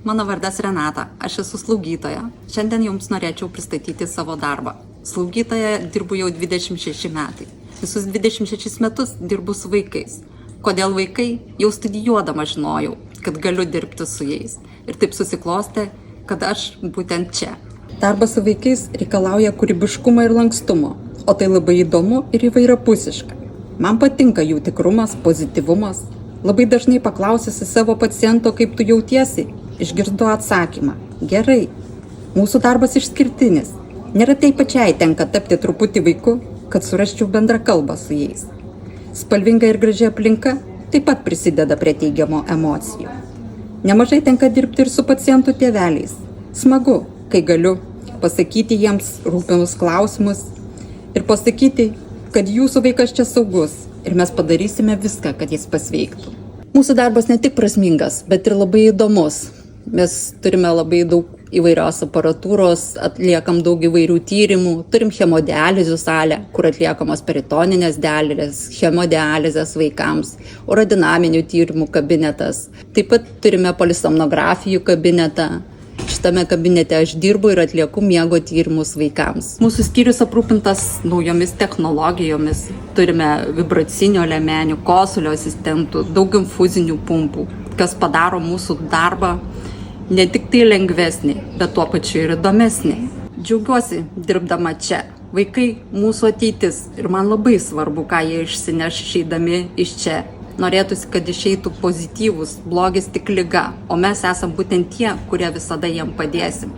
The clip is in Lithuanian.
mano vardas Renata, aš esu slaugytoja. Šiandien jums norėčiau pristatyti savo darbą. Slaugytoja dirbu jau 26 metai. Visus 26 metus dirbu su vaikais. Kodėl vaikai? Jau studijuodama žinojau, kad galiu dirbti su jais. Ir taip susiklostė, kad aš būtent čia. Darbas su vaikais reikalauja kūrybiškumo ir lankstumo, o tai labai įdomu ir įvairiapusiška. Man patinka jų tikrumas, pozityvumas. Labai dažnai paklausęs savo paciento, kaip tu jautiesi, išgirdu atsakymą. Gerai. Mūsų darbas išskirtinis. Neretai pačiai tenka tapti truputį vaiku, kad surasčiau bendrą kalbą su jais. Spalvinga ir graži aplinka taip pat prisideda prie teigiamo emocijų. Nemažai tenka dirbti ir su pacientų tėveliais. Smagu, kai galiu pasakyti jiems rūpimus klausimus ir pasakyti, kad jūsų vaikas čia saugus ir mes padarysime viską, kad jis pasveiktų. Mūsų darbas ne tik prasmingas, bet ir labai įdomus. Mes turime labai daug įvairios aparatūros, atliekam daug įvairių tyrimų, turim hemodializių salę, kur atliekamos peritoninės dializės, hemodializės vaikams, urodinaminių tyrimų kabinetas. Taip pat turime polisomnografijų kabinetą. Šitame kabinete aš dirbu ir atlieku miego tyrimus vaikams. Mūsų skyrius aprūpintas naujomis technologijomis. Turime vibracinio liemenių, kosulio asistentų, daug infuzinių pumpų, kas padaro mūsų darbą ne tik tai lengvesnį, bet tuo pačiu ir įdomesnį. Džiaugiuosi dirbdama čia. Vaikai mūsų ateitis ir man labai svarbu, ką jie išsineš išeidami iš čia. Norėtųsi, kad išeitų pozityvus, blogis tik liga, o mes esam būtent tie, kurie visada jiem padėsim.